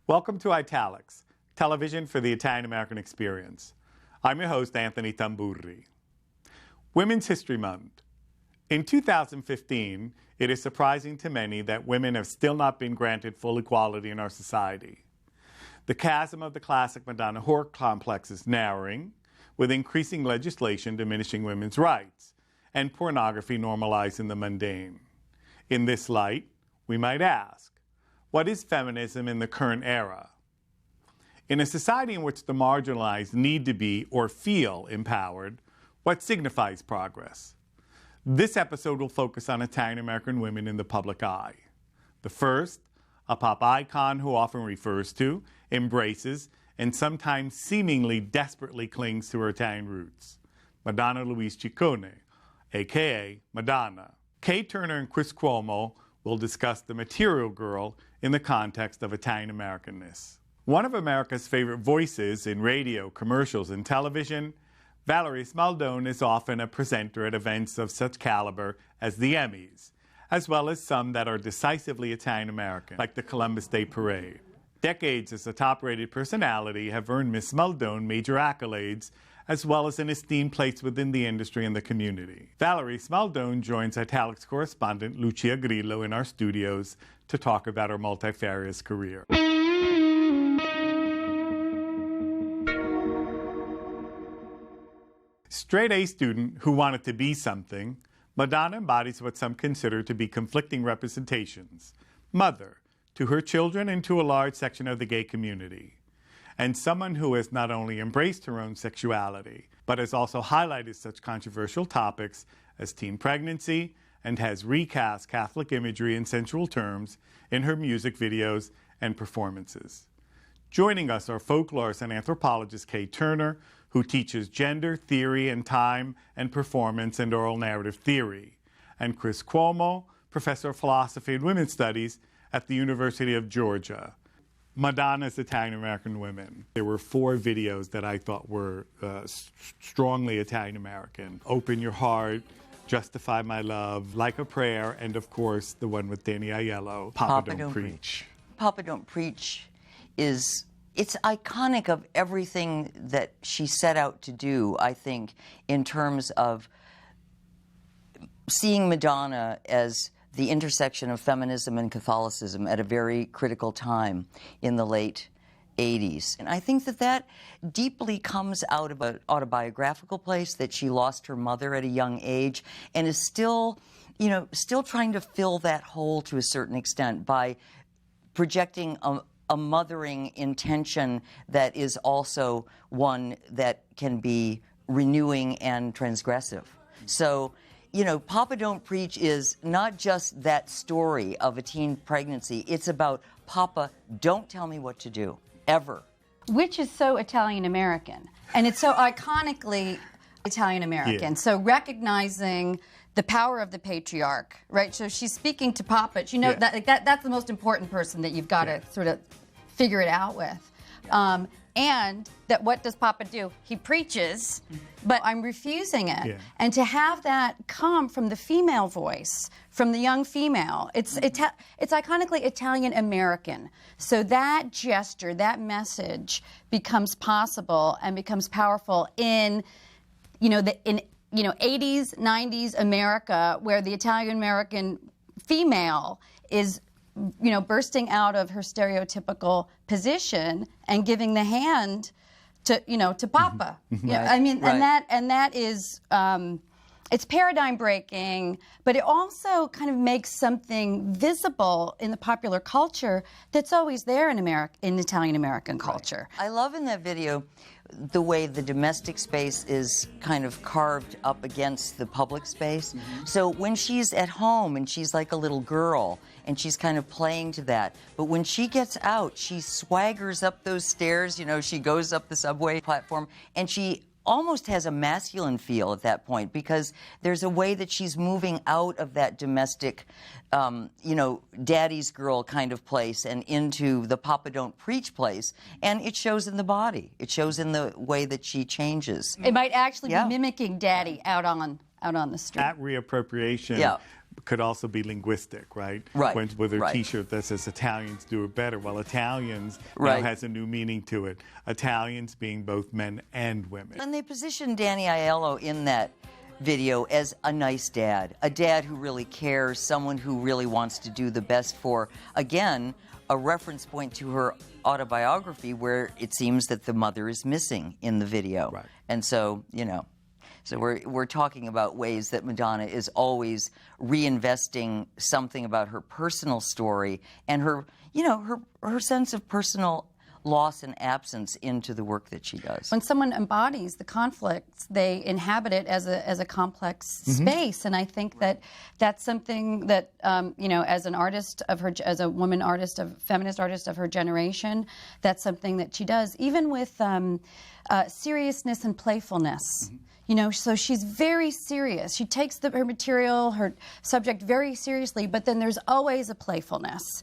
Welcome to Italics, television for the Italian-American experience. I'm your host, Anthony Tamburri. Women's History Month. In 2015, it is surprising to many that women have still not been granted full equality in our society. The chasm of the classic Madonna horror complex is narrowing, with increasing legislation diminishing women's rights, and pornography normalizing the mundane. In this light, we might ask, what is feminism in the current era? In a society in which the marginalized need to be or feel empowered, what signifies progress? This episode will focus on Italian-American women in the public eye. The first, a pop icon who often refers to, embraces, and sometimes seemingly desperately clings to her Italian roots, Madonna Louise Ciccone, a.k.a. Madonna. Kay Turner and Chris Cuomo will discuss the material girl in the context of Italian-Americanness. One of America's favorite voices in radio, commercials, and television, Valerie Smaldone is often a presenter at events of such caliber as the Emmys, as well as some that are decisively Italian-American, like the Columbus Day Parade. Decades as a top-rated personality have earned Miss Smaldone major accolades, as well as an esteemed place within the industry and the community. Valerie Smaldone joins Italics correspondent Lucia Grillo in our studios to talk about her multifarious career. Straight-A student who wanted to be something, Madonna embodies what some consider to be conflicting representations. Mother, to her children and to a large section of the gay community. And someone who has not only embraced her own sexuality, but has also highlighted such controversial topics as teen pregnancy and has recast Catholic imagery in sensual terms in her music videos and performances. Joining us are folklorist and anthropologist Kay Turner, who teaches gender, theory, and time and performance and oral narrative theory, and Chris Cuomo, professor of philosophy and women's studies at the University of Georgia. Madonna's Italian-American women. There were 4 videos that I thought were strongly Italian-American. Open Your Heart, Justify My Love, Like a Prayer, and of course the one with Danny Aiello, Papa Don't Preach. Papa Don't Preach it's iconic of everything that she set out to do, I think, in terms of seeing Madonna as the intersection of feminism and Catholicism at a very critical time in the late 80s. And I think that deeply comes out of an autobiographical place, that she lost her mother at a young age and is still trying to fill that hole to a certain extent by projecting a mothering intention that is also one that can be renewing and transgressive. So, Papa Don't Preach is not just that story of a teen pregnancy. It's about, Papa, don't tell me what to do, ever. Which is so Italian-American. And it's so iconically Italian-American. Yeah. So recognizing the power of the patriarch, right? So she's speaking to Papa. That's the most important person that you've got to sort of figure it out with. And that what does Papa do? He preaches, but I'm refusing it. Yeah. And to have that come from the female voice, from the young female, it's iconically Italian-American. So that gesture, that message becomes possible and becomes powerful in 80s, 90s America, where the Italian-American female is bursting out of her stereotypical position and giving the hand to Papa. Mm-hmm. Yeah, I mean, right. and that is it's paradigm breaking, but it also kind of makes something visible in the popular culture that's always there in Italian American culture. Right. I love in that video the way the domestic space is kind of carved up against the public space. Mm-hmm. So when she's at home and she's like a little girl and she's kind of playing to that, but when she gets out, she swaggers up those stairs, she goes up the subway platform, and she almost has a masculine feel at that point, because there's a way that she's moving out of that domestic, daddy's girl kind of place and into the Papa Don't Preach place. And it shows in the body. It shows in the way that she changes. It might actually be mimicking daddy out on the street. That reappropriation could also be linguistic, right? Right. With her right. T-shirt that says Italians do it better. Well, Italians now Right. has a new meaning to it. Italians being both men and women. And they positioned Danny Aiello in that video as a nice dad, a dad who really cares, someone who really wants to do the best for, again, a reference point to her autobiography where it seems that the mother is missing in the video. Right. And so, so we're talking about ways that Madonna is always reinvesting something about her personal story and her sense of personal loss and absence into the work that she does. When someone embodies the conflicts, they inhabit it as a complex space, and I think that that's something that as an artist of her, as a woman artist, feminist artist of her generation, that's something that she does, even with seriousness and playfulness. So she's very serious. She takes her material, her subject very seriously, but then there's always a playfulness.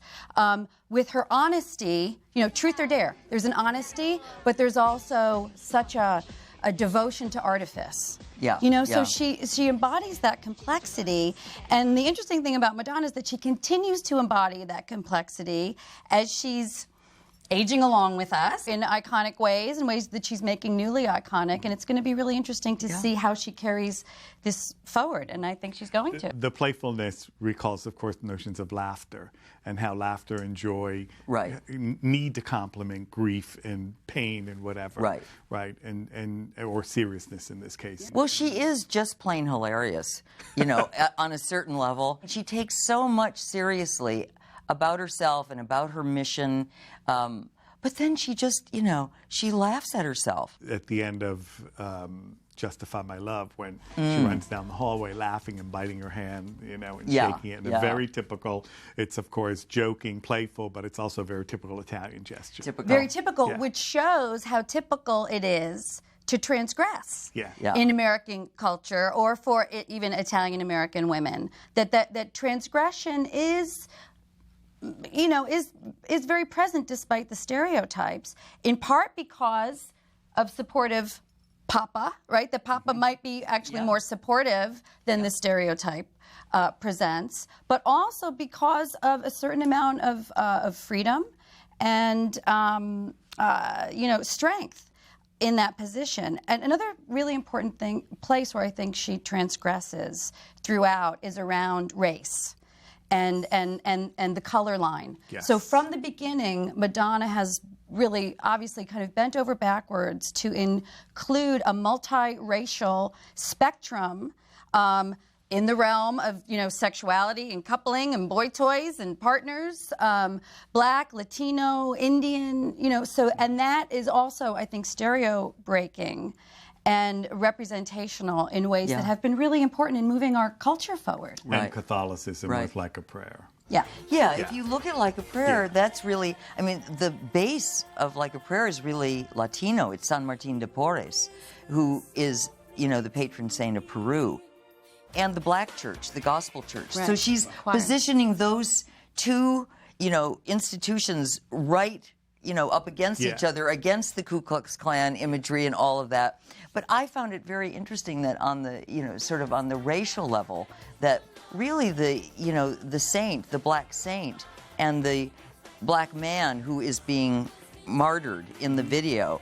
With her honesty, truth or dare, there's an honesty, but there's also such a devotion to artifice. Yeah. So she embodies that complexity. And the interesting thing about Madonna is that she continues to embody that complexity as she's aging along with us in iconic ways, in ways that she's making newly iconic, and it's going to be really interesting to see how she carries this forward, and I think she's going to. The playfulness recalls, of course, notions of laughter and how laughter and joy need to complement grief and pain and whatever. Right. And or seriousness in this case. Well, she is just plain hilarious, on a certain level. She takes so much seriously about herself and about her mission, but then she just, she laughs at herself. At the end of Justify My Love, when she runs down the hallway laughing and biting her hand, and shaking it, and a very typical, it's of course joking, playful, but it's also a very typical Italian gesture. Very typical, which shows how typical it is to transgress in American culture, or for even Italian American women. That transgression is very present despite the stereotypes, in part because of supportive Papa, right? The Papa might be actually more supportive than the stereotype presents, but also because of a certain amount of freedom and, strength in that position. And another really important place where I think she transgresses throughout is around race. And the color line. Yes. So from the beginning, Madonna has really obviously kind of bent over backwards to include a multiracial spectrum in the realm of sexuality and coupling and boy toys and partners, Black, Latino, Indian, and that is also, I think, stereo breaking and representational in ways that have been really important in moving our culture forward. And Catholicism with Like a Prayer. Yeah. If you look at Like a Prayer, that's really, the base of Like a Prayer is really Latino. It's San Martin de Porres, who is, the patron saint of Peru. And the Black church, the gospel church. Right. So she's positioning those two, institutions right up against each other, against the Ku Klux Klan imagery and all of that. But I found it very interesting that on the, sort of on the racial level, that really the saint, the Black saint, and the Black man who is being martyred in the video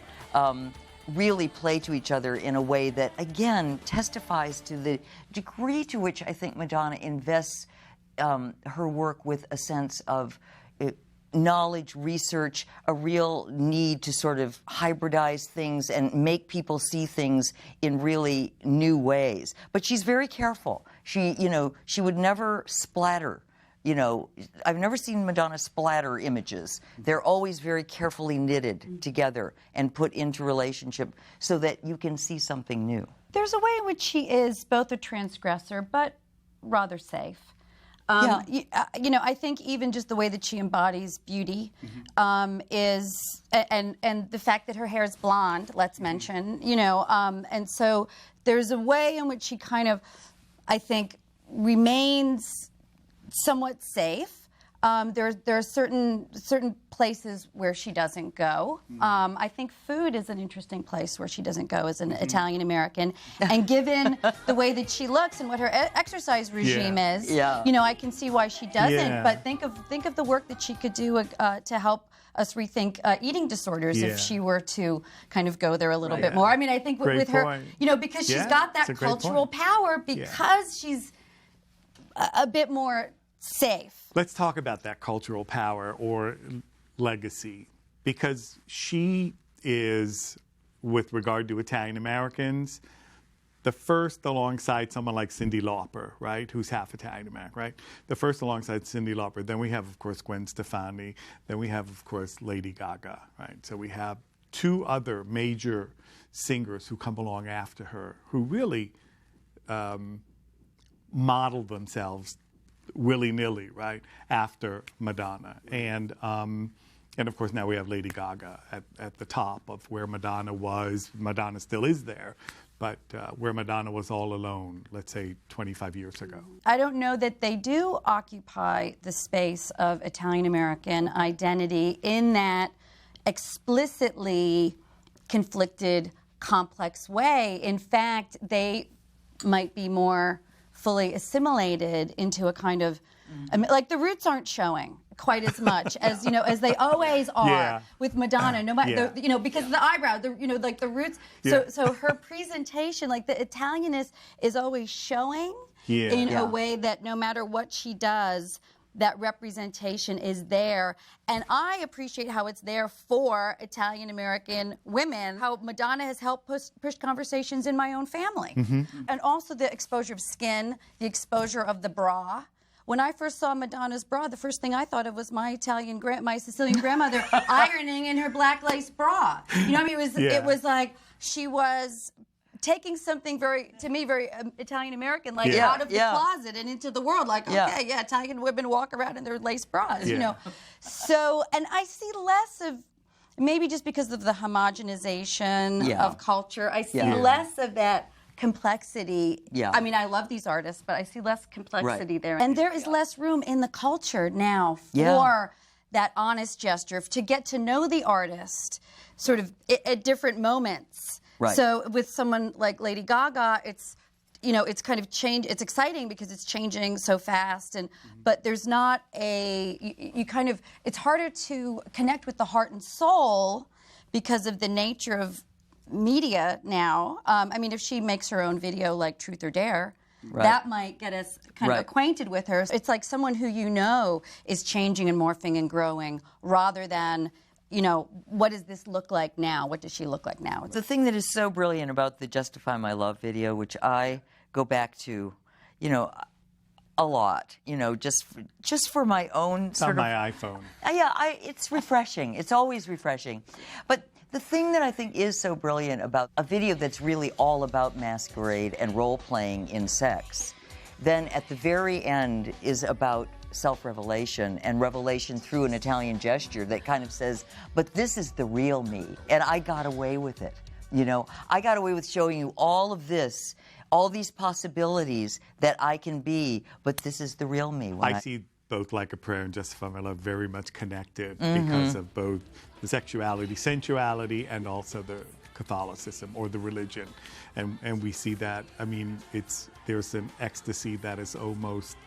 really play to each other in a way that, again, testifies to the degree to which I think Madonna invests her work with a sense of knowledge, research, a real need to sort of hybridize things and make people see things in really new ways. But she's very careful. She would never splatter. I've never seen Madonna splatter images. They're always very carefully knitted together and put into relationship so that you can see something new. There's a way in which she is both a transgressor, but rather safe. I think even just the way that she embodies beauty is, and the fact that her hair is blonde, let's mention, and so there's a way in which she kind of, I think, remains somewhat safe, There are certain places where she doesn't go. I think food is an interesting place where she doesn't go as an Italian American. And given the way that she looks and what her exercise regime is, you know, I can see why she doesn't. But think of the work that she could do to help us rethink eating disorders if she were to kind of go there a little bit more. I mean, I think with her, you know, because she's got that cultural power, because she's a bit more safe. Let's talk about that cultural power or legacy, because she is, with regard to Italian Americans, the first alongside someone like Cyndi Lauper, right, who's half Italian American, right? The first alongside Cyndi Lauper. Then we have, of course, Gwen Stefani. Then we have, of course, Lady Gaga, right? So we have two other major singers who come along after her, who really modeled themselves willy-nilly, right, after Madonna. And of course, now we have Lady Gaga at the top of where Madonna was. Madonna still is there, but where Madonna was all alone, let's say 25 years ago. I don't know that they do occupy the space of Italian-American identity in that explicitly conflicted, complex way. In fact, they might be more fully assimilated into a kind of, I mean, like the roots aren't showing quite as much as, you know, as they always are with Madonna, no matter, you know, because of the eyebrow, you know, like the roots. So her presentation, like the Italianness is always showing in a way that no matter what she does, that representation is there. And I appreciate how it's there for Italian-American women, how Madonna has helped push conversations in my own family. And also the exposure of skin, the exposure of the bra. When I first saw Madonna's bra, the first thing I thought of was my Sicilian grandmother ironing in her black lace bra. You know what I mean? It was like she was taking something very Italian-American, like out of the closet and into the world, like, okay, Italian women walk around in their lace bras, you know. So, and I see less of, maybe just because of the homogenization of culture, I see less of that complexity. I mean, I love these artists, but I see less complexity there. And there is less room in the culture now for that honest gesture, to get to know the artist sort of at different moments. So with someone like Lady Gaga, it's, you know, it's kind of changed. It's exciting because it's changing so fast, and but there's not you kind of, it's harder to connect with the heart and soul because of the nature of media now. I mean, if she makes her own video like Truth or Dare, that might get us kind of acquainted with her. It's like someone who you know is changing and morphing and growing, rather than, you know, what does this look like now? What does she look like now? The thing that is so brilliant about the Justify My Love video, which I go back to, you know, a lot, you know, just for my own sort of... on my iPhone. It's refreshing. It's always refreshing. But the thing that I think is so brilliant about a video that's really all about masquerade and role-playing in sex, then at the very end is about self-revelation, and revelation through an Italian gesture that kind of says, but this is the real me, and I got away with it. You know, I got away with showing you all of this, all these possibilities that I can be, but this is the real me. I see both Like a Prayer and Justify My Love very much connected because of both the sexuality, sensuality, and also the Catholicism or the religion. And we see that, I mean, there's an ecstasy that is almost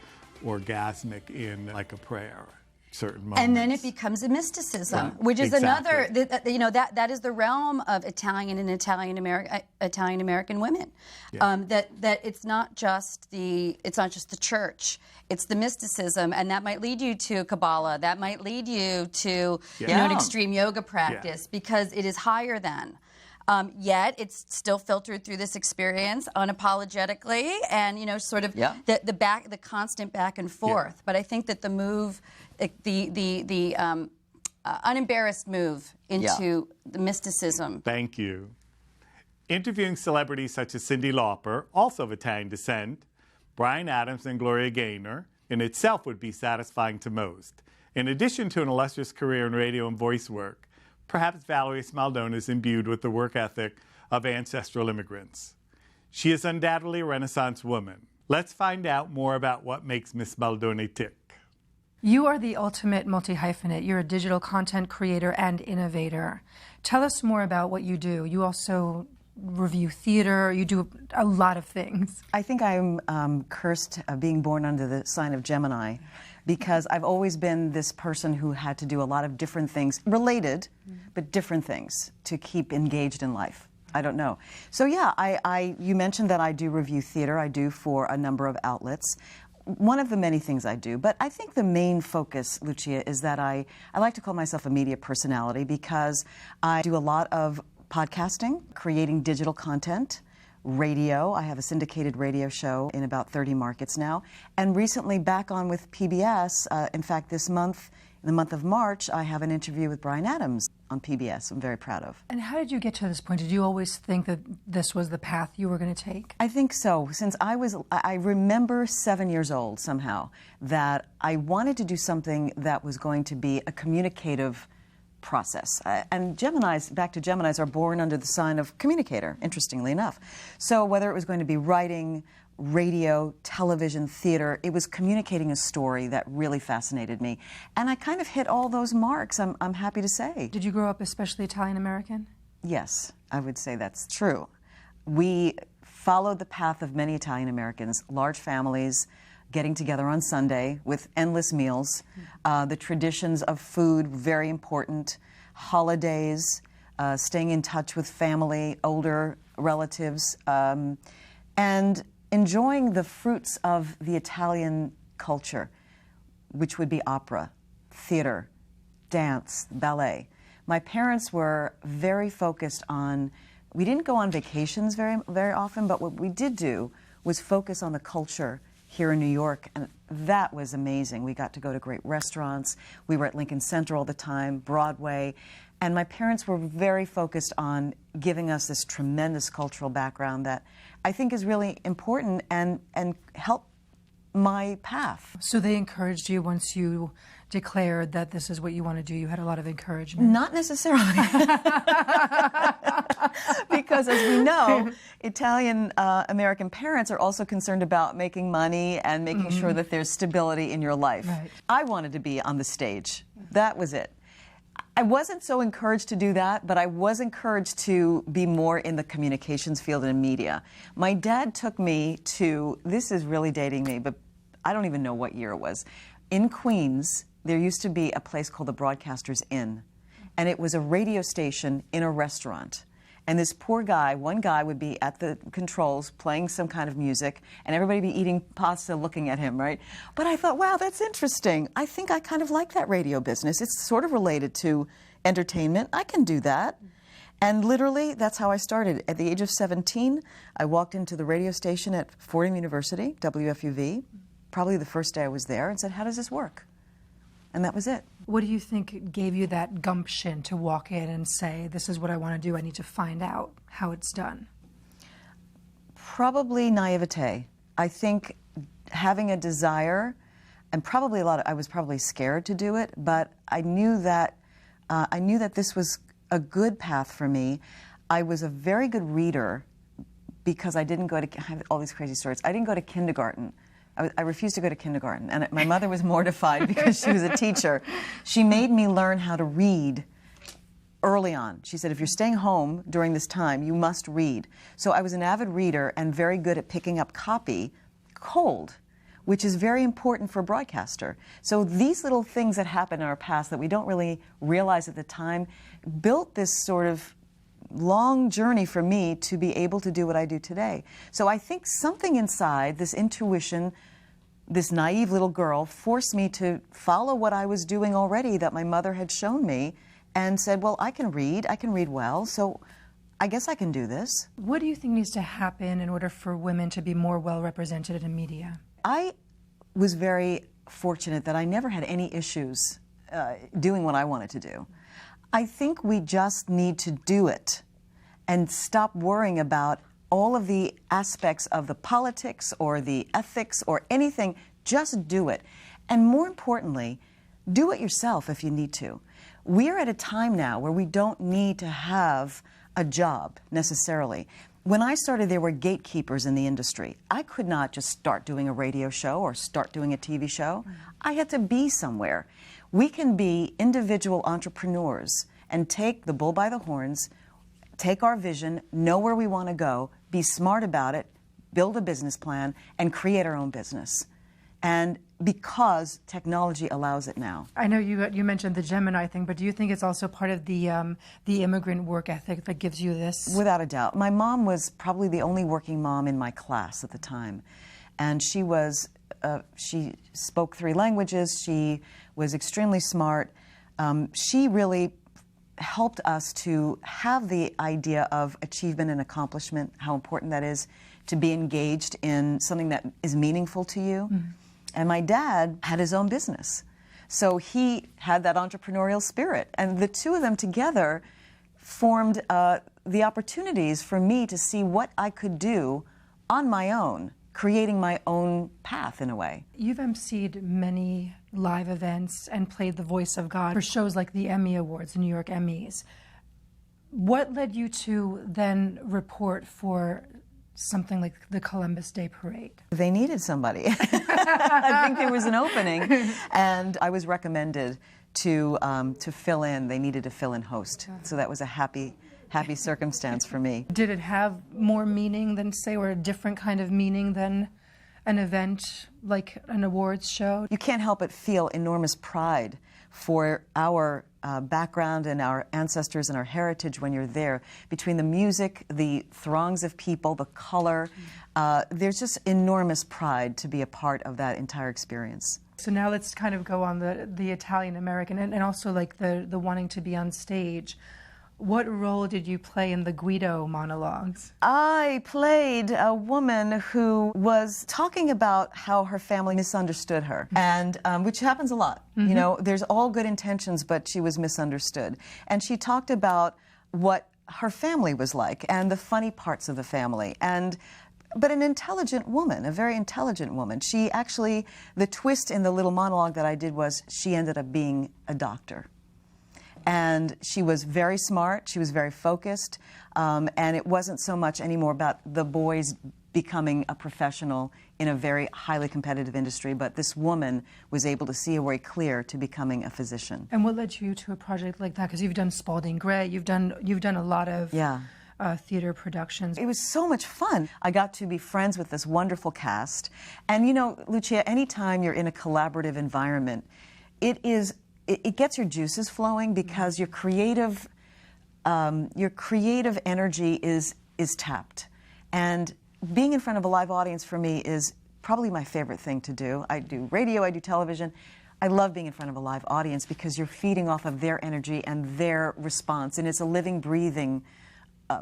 orgasmic in Like a Prayer, certain moments. And then it becomes a mysticism, which is another, you know, that is the realm of Italian and Italian-American women. That it's not just the church, it's the mysticism, and that might lead you to Kabbalah, that might lead you to you know, an extreme yoga practice, because it is higher than. Yet it's still filtered through this experience unapologetically, and, you know, sort of the constant back and forth. But I think that the move, the unembarrassed move into the mysticism. Thank you. Interviewing celebrities such as Cyndi Lauper, also of Italian descent, Bryan Adams and Gloria Gaynor, in itself would be satisfying to most. In addition to an illustrious career in radio and voice work, perhaps Valerie Smaldone is imbued with the work ethic of ancestral immigrants. She is undoubtedly a Renaissance woman. Let's find out more about what makes Miss Smaldone tick. You are the ultimate multi-hyphenate. You're a digital content creator and innovator. Tell us more about what you do. You also review theater. You do a lot of things. I think I'm cursed being born under the sign of Gemini, because I've always been this person who had to do a lot of different things, related, but different things, to keep engaged in life. I don't know. So yeah, you mentioned that I do review theater. I do for a number of outlets. One of the many things I do, but I think the main focus, Lucia, is that I like to call myself a media personality, because I do a lot of podcasting, creating digital content, radio. I have a syndicated radio show in about 30 markets now, and recently back on with PBS. In fact, this month, in the month of March, I have an interview with Bryan Adams on PBS. I'm very proud of. And how did you get to this point? Did you always think that this was the path you were going to take? I think so. Since I remember 7 years old somehow, that I wanted to do something that was going to be a communicative process. And Geminis, back to Geminis, are born under the sign of communicator, interestingly enough. So whether it was going to be writing, radio, television, theater, it was communicating a story that really fascinated me. And I kind of hit all those marks, I'm happy to say. Did you grow up especially Italian-American? Yes, I would say that's true. We followed the path of many Italian-Americans, large families, getting together on Sunday with endless meals. The traditions of food, very important. Holidays, staying in touch with family, older relatives, and enjoying the fruits of the Italian culture, which would be opera, theater, dance, ballet. My parents were very focused on, we didn't go on vacations very often, but what we did do was focus on the culture here in New York, and that was amazing. We got to go to great restaurants. We were at Lincoln Center all the time, Broadway, and my parents were very focused on giving us this tremendous cultural background that I think is really important and helped my path. So they encouraged you once you declared that this is what you want to do? You had a lot of encouragement? Not necessarily. Because as we know, Italian American parents are also concerned about making money and making sure that there's stability in your life. Right. I wanted to be on the stage. That was it. I wasn't so encouraged to do that, but I was encouraged to be more in the communications field and media. My dad took me to, this is really dating me, but I don't even know what year it was. In Queens, there used to be a place called the Broadcasters Inn, and it was a radio station in a restaurant. And this poor guy, one guy would be at the controls playing some kind of music, and everybody would be eating pasta looking at him, right? But I thought, wow, that's interesting. I think I kind of like that radio business. It's sort of related to entertainment. I can do that. And literally, that's how I started. At the age of 17, I walked into the radio station at Fordham University, WFUV, probably the first day I was there, and said, how does this work? And that was it. What do you think gave you that gumption to walk in and say, this is what I want to do, I need to find out how it's done? Probably naivete. I think having a desire, and probably I was probably scared to do it, but I knew that this was a good path for me. I was a very good reader because I didn't go to, I have all these crazy stories. I didn't go to kindergarten. I refused to go to kindergarten, and my mother was mortified because she was a teacher. She made me learn how to read early on. She said, if you're staying home during this time, you must read. So I was an avid reader and very good at picking up copy cold, which is very important for a broadcaster. So these little things that happen in our past that we don't really realize at the time built this sort of long journey for me to be able to do what I do today. So I think something inside, this intuition, this naive little girl, forced me to follow what I was doing already that my mother had shown me and said, well, I can read well, so I guess I can do this. What do you think needs to happen in order for women to be more well represented in media? I was very fortunate that I never had any issues doing what I wanted to do. I think we just need to do it and stop worrying about all of the aspects of the politics or the ethics or anything. Just do it. And more importantly, do it yourself if you need to. We're at a time now where we don't need to have a job necessarily. When I started, there were gatekeepers in the industry. I could not just start doing a radio show or start doing a TV show. I had to be somewhere. We can be individual entrepreneurs and take the bull by the horns, take our vision, know where we want to go, be smart about it, build a business plan, and create our own business. And because technology allows it now. I know you mentioned the Gemini thing, but do you think it's also part of the immigrant work ethic that gives you this? Without a doubt. My mom was probably the only working mom in my class at the time. And she spoke 3 languages. She was extremely smart. She really helped us to have the idea of achievement and accomplishment, how important that is, to be engaged in something that is meaningful to you. Mm-hmm. And my dad had his own business. So he had that entrepreneurial spirit. And the two of them together formed the opportunities for me to see what I could do on my own, creating my own path in a way. You've emceed many live events and played the voice of God for shows like the Emmy Awards, the New York Emmys. What led you to then report for something like the Columbus Day Parade? They needed somebody. I think there was an opening, and I was recommended to fill in. They needed a fill-in host, so that was a happy circumstance for me. Did it have more meaning than, say, or a different kind of meaning than an event like an awards show? You can't help but feel enormous pride for our background and our ancestors and our heritage when you're there. Between the music, the throngs of people, the color, there's just enormous pride to be a part of that entire experience. So now let's kind of go on the Italian American and also like the wanting to be on stage. What role did you play in the Guido monologues? I played a woman who was talking about how her family misunderstood her, and which happens a lot. Mm-hmm. You know, there's all good intentions, but she was misunderstood. And she talked about what her family was like and the funny parts of the family. But an intelligent woman, a very intelligent woman. She actually, the twist in the little monologue that I did was she ended up being a doctor. And she was very smart, she was very focused, and it wasn't so much anymore about the boys becoming a professional in a very highly competitive industry, but this woman was able to see a way clear to becoming a physician. And what led you to a project like that? Because you've done Spalding Gray, you've done a lot of theater productions. It was so much fun. I got to be friends with this wonderful cast. And you know, Lucia, anytime you're in a collaborative environment, it gets your juices flowing because your creative energy is tapped. And being in front of a live audience for me is probably my favorite thing to do. I do radio, I do television. I love being in front of a live audience because you're feeding off of their energy and their response, and it's a living, breathing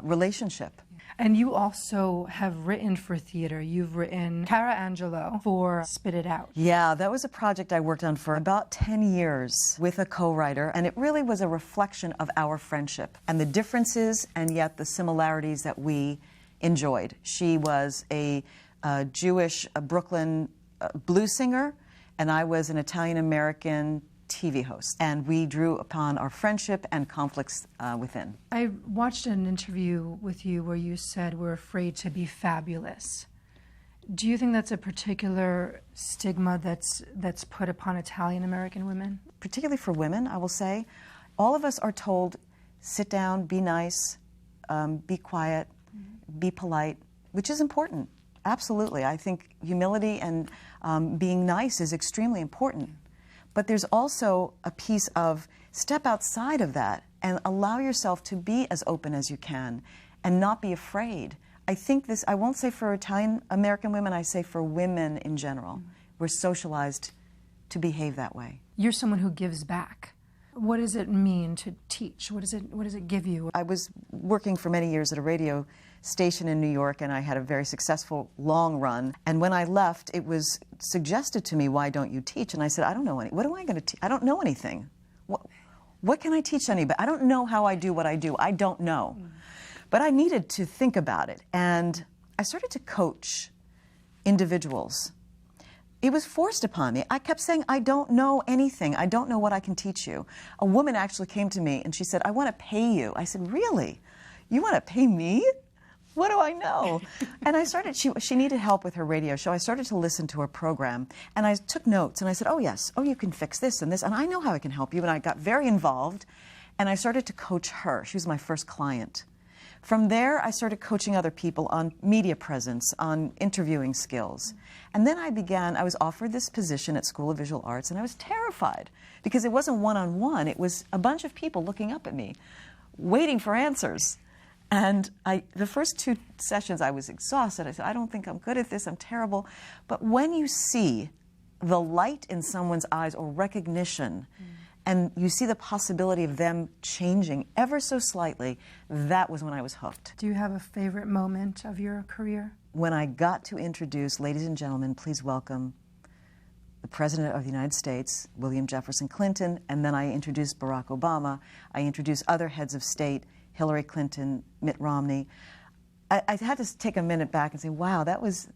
relationship. And you also have written for theater. You've written Cara Angelo for Spit It Out. Yeah, that was a project I worked on for about 10 years with a co-writer, and it really was a reflection of our friendship and the differences and yet the similarities that we enjoyed. She was a Jewish Brooklyn blues singer, and I was an Italian-American TV host, and we drew upon our friendship and conflicts within. I watched an interview with you where you said we're afraid to be fabulous. Do you think that's a particular stigma that's put upon Italian-American women? Particularly for women, I will say. All of us are told, sit down, be nice, be quiet, be polite, which is important. Absolutely. I think humility and being nice is extremely important. But there's also a piece of step outside of that and allow yourself to be as open as you can and not be afraid. I think this, I won't say for Italian-American women, I say for women in general. We're socialized to behave that way. You're someone who gives back. What does it mean to teach? What does it give you? I was working for many years at a radio station in New York, and I had a very successful long run. And when I left, it was suggested to me, why don't you teach? And I said, I don't know what am I going to teach? I don't know anything. What can I teach anybody? I don't know how I do what I do. I don't know. But I needed to think about it. And I started to coach individuals. It was forced upon me. I kept saying, I don't know anything. I don't know what I can teach you. A woman actually came to me and she said, I want to pay you. I said, really? You want to pay me? What do I know? And I started, she needed help with her radio show. I started to listen to her program, and I took notes, and I said, oh, yes, oh, you can fix this and this, and I know how I can help you. And I got very involved, and I started to coach her. She was my first client. From there, I started coaching other people on media presence, on interviewing skills. And then I was offered this position at School of Visual Arts, and I was terrified because it wasn't one-on-one. It was a bunch of people looking up at me, waiting for answers. And the first 2 sessions, I was exhausted. I said, I don't think I'm good at this. I'm terrible. But when you see the light in someone's eyes or recognition, and you see the possibility of them changing ever so slightly, that was when I was hooked. Do you have a favorite moment of your career? When I got to introduce, ladies and gentlemen, please welcome the President of the United States, William Jefferson Clinton, and then I introduced Barack Obama. I introduced other heads of state, Hillary Clinton, Mitt Romney. I had to take a minute back and say, wow, that was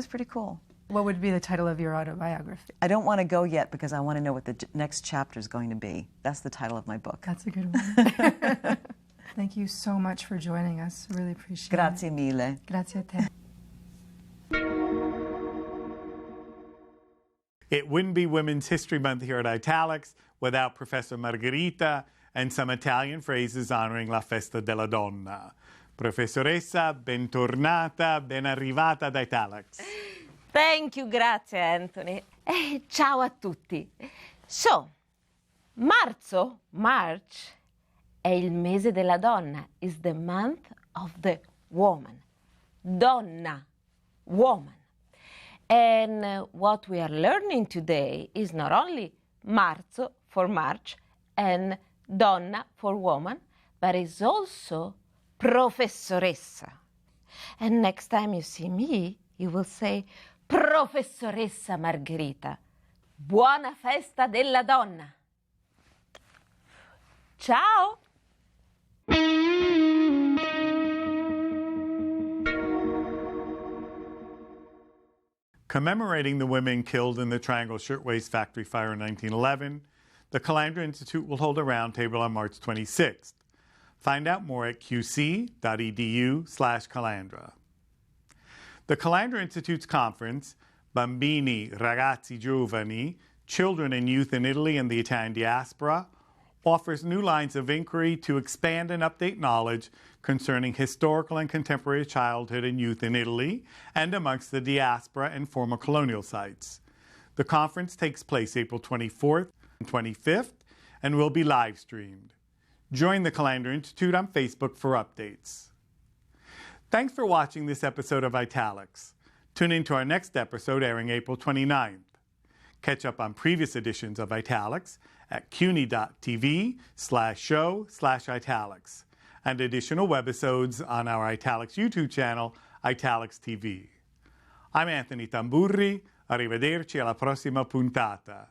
pretty cool. What would be the title of your autobiography? I don't want to go yet because I want to know what the next chapter is going to be. That's the title of my book. That's a good one. Thank you so much for joining us. Really appreciate Grazie it. mille. Grazie a te. It wouldn't be Women's History Month here at Italics without Professor Margherita and some Italian phrases honoring la festa della donna. Professoressa, bentornata, ben arrivata ad Italics. Thank you, grazie Anthony. Ciao a tutti. So, marzo, March, è il mese della donna, is the month of the woman. Donna, woman. And what we are learning today is not only marzo for March and donna for woman, but is also professoressa. And next time you see me, you will say, Professoressa Margherita, buona festa della donna. Ciao! Commemorating the women killed in the Triangle Shirtwaist Factory fire in 1911, the Calandra Institute will hold a roundtable on March 26th. Find out more at qc.edu/Calandra. The Calandra Institute's conference, Bambini, Ragazzi Giovani, Children and Youth in Italy and the Italian Diaspora, offers new lines of inquiry to expand and update knowledge concerning historical and contemporary childhood and youth in Italy and amongst the diaspora and former colonial sites. The conference takes place April 24th and 25th and will be live streamed. Join the Calandra Institute on Facebook for updates. Thanks for watching this episode of Italics. Tune in to our next episode airing April 29th. Catch up on previous editions of Italics at cuny.tv/show/Italics and additional webisodes on our Italics YouTube channel, Italics TV. I'm Anthony Tamburri. Arrivederci alla prossima puntata.